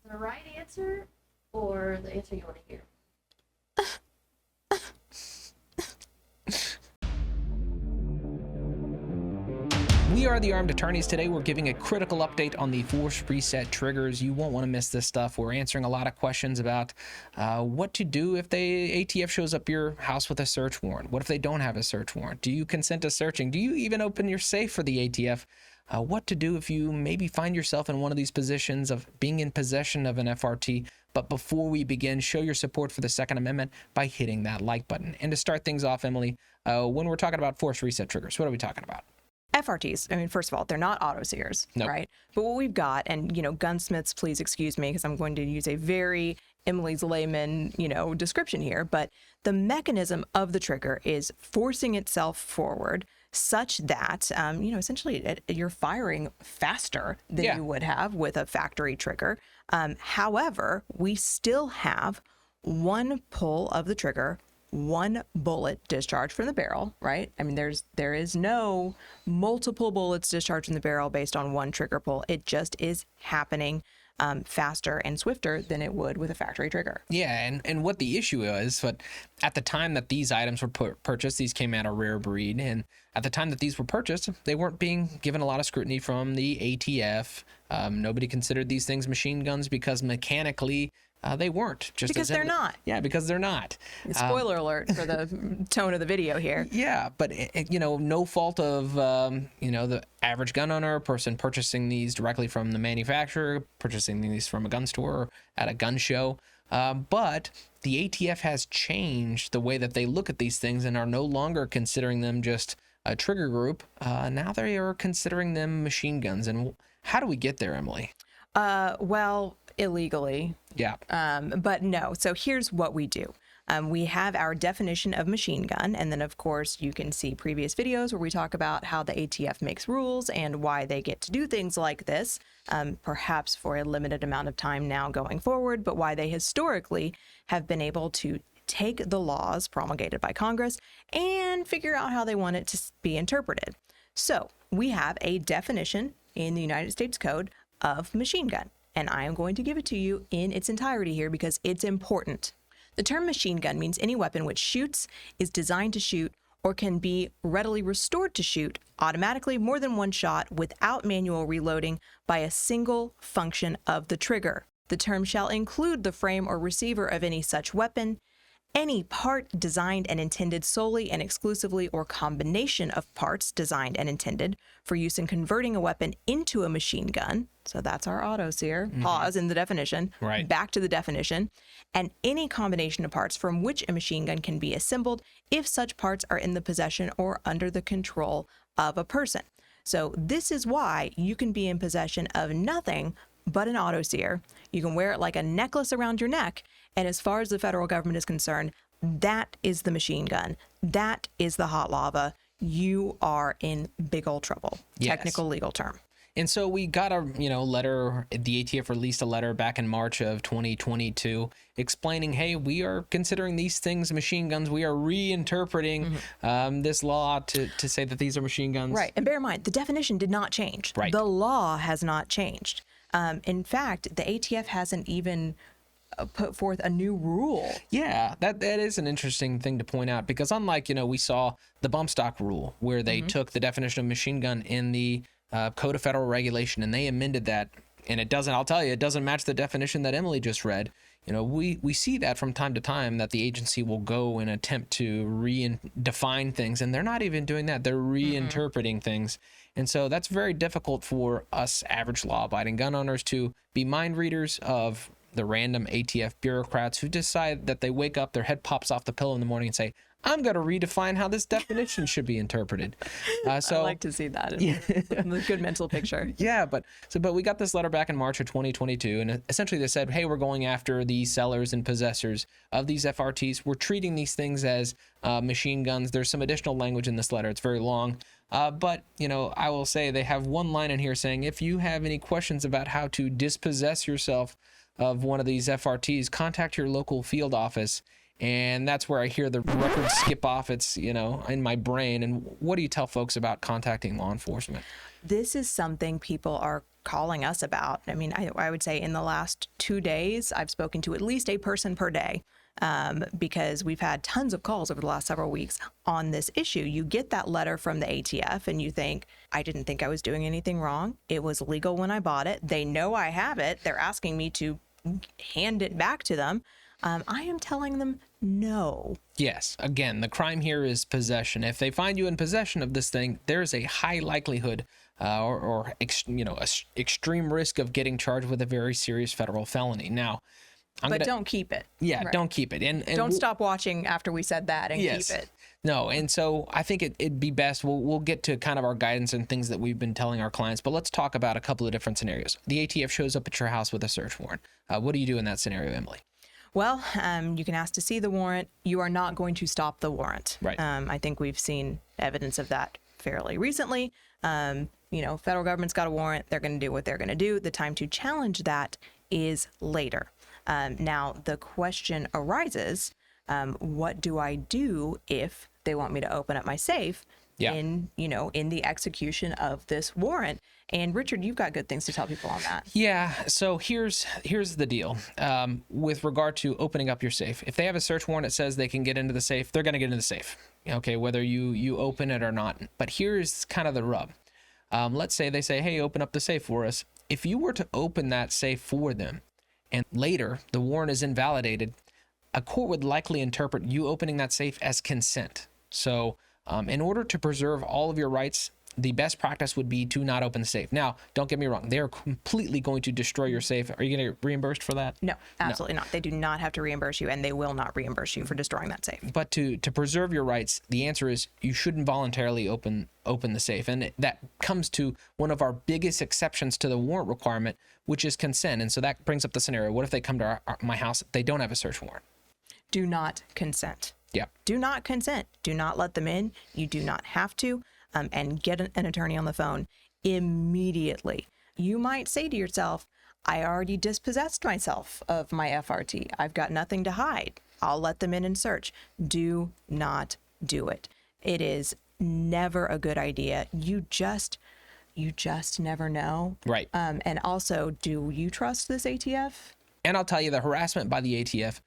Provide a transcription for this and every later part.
the right answer or the answer you want to hear? We are the Armed Attorneys. Today we're giving a critical update on the force reset triggers. You won't want to miss this stuff. We're answering a lot of questions about what to do if the ATF shows up your house with a search warrant. What if they don't have a search warrant? Do you consent to searching? Do you even open your safe for the ATF? What to do if you maybe find yourself in one of these positions of being in possession of an FRT. But before we begin, show your support for the Second Amendment by hitting that like button. And to start things off, Emily, when we're talking about force reset triggers, what are we talking about? FRTs, I mean, first of all, they're not auto sears, Nope. right? But what we've got, and, gunsmiths, please excuse me, because I'm going to use a very Emily's layman, description here, but the mechanism of the trigger is forcing itself forward such that, essentially you're firing faster than you would have with a factory trigger. However, we still have one pull of the trigger, one bullet discharge from the barrel, right? I mean, there is no multiple bullets discharged from the barrel based on one trigger pull. It just is happening faster and swifter than it would with a factory trigger. Yeah, and what the issue is, but at the time that these items were purchased, these came out of rare breed, and at the time that these were purchased, they weren't being given a lot of scrutiny from the ATF. Nobody considered these things machine guns because mechanically they weren't. Just because they're not. Yeah, because they're not. Spoiler alert for the tone of the video here. Yeah, but no fault of the average gun owner, person purchasing these directly from the manufacturer, purchasing these from a gun store or at a gun show. But the ATF has changed the way that they look at these things and are no longer considering them just a trigger group. Now they are considering them machine guns. And how do we get there, Emily? Well, illegally. Yeah. But no. So here's what we do. We have our definition of machine gun. And then, of course, you can see previous videos where we talk about how the ATF makes rules and why they get to do things like this, perhaps for a limited amount of time now going forward, but why they historically have been able to take the laws promulgated by Congress and figure out how they want it to be interpreted. So we have a definition in the United States Code of machine gun. And I am going to give it to you in its entirety here because it's important. The term machine gun means any weapon which shoots, is designed to shoot, or can be readily restored to shoot automatically more than one shot without manual reloading by a single function of the trigger. The term shall include the frame or receiver of any such weapon, any part designed and intended solely and exclusively or combination of parts designed and intended for use in converting a weapon into a machine gun. So that's our auto sear. Pause in the definition. Right. Back to the definition. And any combination of parts from which a machine gun can be assembled if such parts are in the possession or under the control of a person. So this is why you can be in possession of nothing but an auto sear. You can wear it like a necklace around your neck. And as far as the federal government is concerned, that is the machine gun. That is the hot lava. You are in big old trouble. Yes. Technical legal term. And so we got a letter, the ATF released a letter back in March of 2022 explaining, hey, we are considering these things machine guns. We are reinterpreting this law to say that these are machine guns. Right. And bear in mind, the definition did not change. Right. The law has not changed. In fact, the ATF hasn't even put forth a new rule. Yeah, that is an interesting thing to point out because unlike, we saw the bump stock rule where they took the definition of machine gun in the Code of Federal Regulation and they amended that, and it doesn't match the definition that Emily just read. We see that from time to time that the agency will go and attempt to redefine things, and they're not even doing that. They're reinterpreting things. And so that's very difficult for us average law-abiding gun owners to be mind readers of the random ATF bureaucrats who decide that they wake up, their head pops off the pillow in the morning and say, I'm going to redefine how this definition should be interpreted. I like to see that. A good mental picture. Yeah, but we got this letter back in March of 2022, and essentially they said, hey, we're going after the sellers and possessors of these FRTs. We're treating these things as machine guns. There's some additional language in this letter. It's very long. But, I will say they have one line in here saying, if you have any questions about how to dispossess yourself of one of these FRTs, contact your local field office. And that's where I hear the record skip off. It's, in my brain. And what do you tell folks about contacting law enforcement? This is something people are calling us about. I mean, I would say in the last 2 days, I've spoken to at least a person per day, because we've had tons of calls over the last several weeks on this issue. You get that letter from the ATF and you think, I didn't think I was doing anything wrong. It was legal when I bought it. They know I have it. They're asking me to hand it back to them. I am telling them no. Yes. Again, the crime here is possession. If they find you in possession of this thing, there's a high likelihood extreme risk of getting charged with a very serious federal felony. Now, don't keep it. Yeah, Right. don't keep it. And Don't stop watching after we said that and yes. keep it. No, and so I think it'd be best. We'll get to kind of our guidance and things that we've been telling our clients, but let's talk about a couple of different scenarios. The ATF shows up at your house with a search warrant. What do you do in that scenario, Emily? Well, you can ask to see the warrant. You are not going to stop the warrant. Right. I think we've seen evidence of that fairly recently. Federal government's got a warrant. They're going to do what they're going to do. The time to challenge that is later. Now, the question arises, what do I do if they want me to open up my safe in the execution of this warrant? And Richard, you've got good things to tell people on that. Yeah. So here's the deal. With regard to opening up your safe, if they have a search warrant that says they can get into the safe, they're going to get into the safe. Okay, whether you open it or not. But here's kind of the rub. Let's say they say, hey, open up the safe for us. If you were to open that safe for them and later the warrant is invalidated, a court would likely interpret you opening that safe as consent. So in order to preserve all of your rights, the best practice would be to not open the safe. Now, don't get me wrong. They are completely going to destroy your safe. Are you going to get reimbursed for that? No, absolutely not. They do not have to reimburse you, and they will not reimburse you for destroying that safe. But to preserve your rights, the answer is you shouldn't voluntarily open the safe. And that comes to one of our biggest exceptions to the warrant requirement, which is consent. And so that brings up the scenario. What if they come to my house? They don't have a search warrant. Do not consent. Yeah. Do not consent. Do not let them in. You do not have to. And get an attorney on the phone immediately. You might say to yourself, I already dispossessed myself of my FRT. I've got nothing to hide. I'll let them in and search. Do not do it. It is never a good idea. You just never know. Right. And also, do you trust this ATF? And I'll tell you, the harassment by the ATF,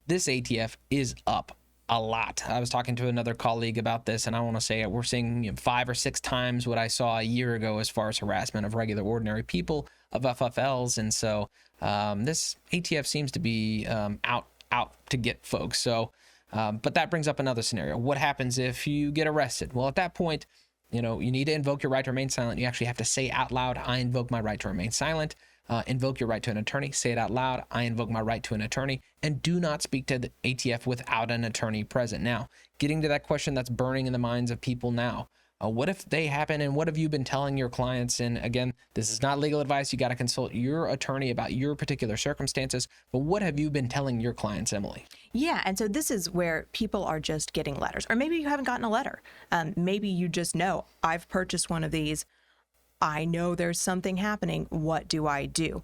this ATF is up a lot. I was talking to another colleague about this, and I want to say we're seeing 5 or 6 times what I saw a year ago as far as harassment of regular, ordinary people, of FFLs. And so this ATF seems to be out to get folks. So, but that brings up another scenario. What happens if you get arrested? Well, at that point, you need to invoke your right to remain silent. You actually have to say out loud, I invoke my right to remain silent. Invoke your right to an attorney. Say it out loud. I invoke my right to an attorney. And do not speak to the ATF without an attorney present. Now, getting to that question that's burning in the minds of people now. What if they happen, and what have you been telling your clients? And again, this is not legal advice. You got to consult your attorney about your particular circumstances. But what have you been telling your clients, Emily? Yeah, and so this is where people are just getting letters. Or maybe you haven't gotten a letter. Maybe you just know, I've purchased one of these. I know there's something happening. What do I do?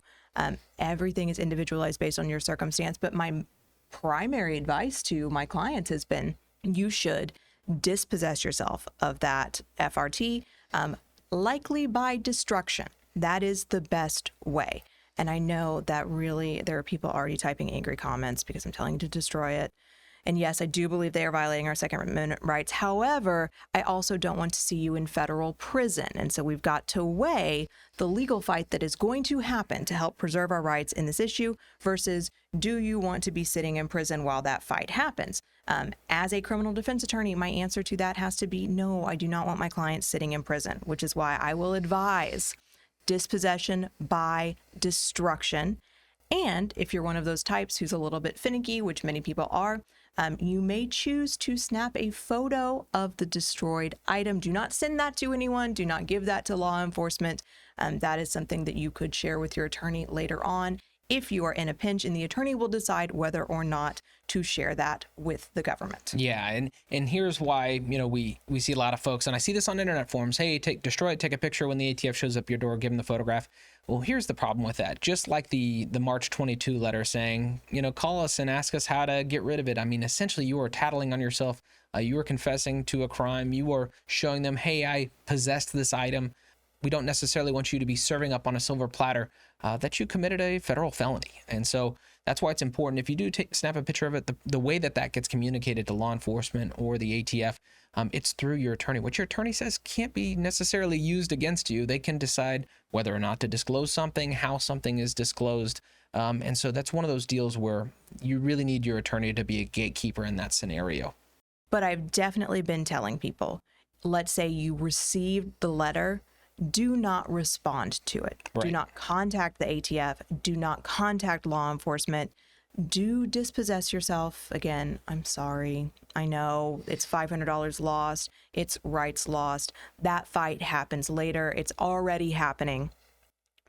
Everything is individualized based on your circumstance. But my primary advice to my clients has been, you should dispossess yourself of that FRT, likely by destruction. That is the best way. And I know that really there are people already typing angry comments because I'm telling you to destroy it. And yes, I do believe they are violating our Second Amendment rights. However, I also don't want to see you in federal prison. And so we've got to weigh the legal fight that is going to happen to help preserve our rights in this issue versus, do you want to be sitting in prison while that fight happens? As a criminal defense attorney, my answer to that has to be no, I do not want my clients sitting in prison, which is why I will advise dispossession by destruction. And if you're one of those types who's a little bit finicky, which many people are, you may choose to snap a photo of the destroyed item. Do not send that to anyone. Do not give that to law enforcement. That is something that you could share with your attorney later on if you are in a pinch, and the attorney will decide whether or not to share that with the government. Yeah, and here's why, we see a lot of folks, and I see this on internet forums, hey, destroy it, take a picture when the ATF shows up your door, give them the photograph. Well, here's the problem with that. Just like the March 22 letter saying, call us and ask us how to get rid of it. I mean, essentially you are tattling on yourself. You are confessing to a crime. You are showing them, hey, I possessed this item. we don't necessarily want you to be serving up on a silver platter that you committed a federal felony. And so that's why it's important. If you do snap a picture of it, the way that gets communicated to law enforcement or the ATF, it's through your attorney. What your attorney says can't be necessarily used against you. They can decide whether or not to disclose something, how something is disclosed. And so that's one of those deals where you really need your attorney to be a gatekeeper in that scenario. But I've definitely been telling people, let's say you received the letter, do not respond to it. Right. Do not contact the ATF. Do not contact law enforcement. Do dispossess yourself. Again, I'm sorry. I know it's $500 lost. It's rights lost. That fight happens later. It's already happening.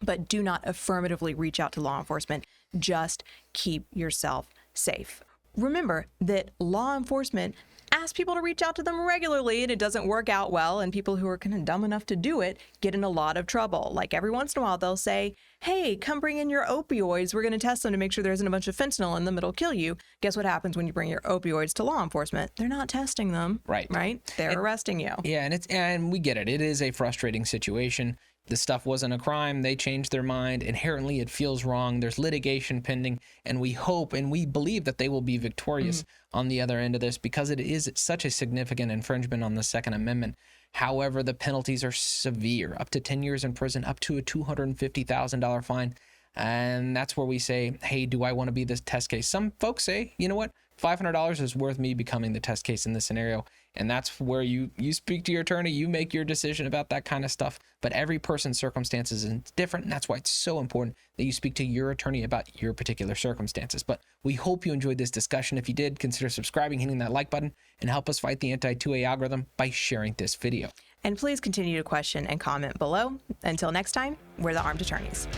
But do not affirmatively reach out to law enforcement. Just keep yourself safe. Remember that law enforcement ask people to reach out to them regularly, and it doesn't work out well, and people who are kind of dumb enough to do it get in a lot of trouble. Like every once in a while they'll say, hey, come bring in your opioids, we're going to test them to make sure there isn't a bunch of fentanyl in them, it'll kill you. Guess what happens when you bring your opioids to law enforcement? They're not testing them. Right. They're arresting you. Yeah, and we get it. It is a frustrating situation. The stuff wasn't a crime. They changed their mind. Inherently, it feels wrong. There's litigation pending, and we hope and we believe that they will be victorious on the other end of this, because it is such a significant infringement on the Second Amendment. However, the penalties are severe, up to 10 years in prison, up to a $250,000 fine. And that's where we say, hey, do I want to be this test case? Some folks say, you know what? $500 is worth me becoming the test case in this scenario. And that's where you speak to your attorney, you make your decision about that kind of stuff. But every person's circumstances is different. And that's why it's so important that you speak to your attorney about your particular circumstances. But we hope you enjoyed this discussion. If you did, consider subscribing, hitting that like button, and help us fight the anti-2A algorithm by sharing this video. And please continue to question and comment below. Until next time, we're the Armed Attorneys.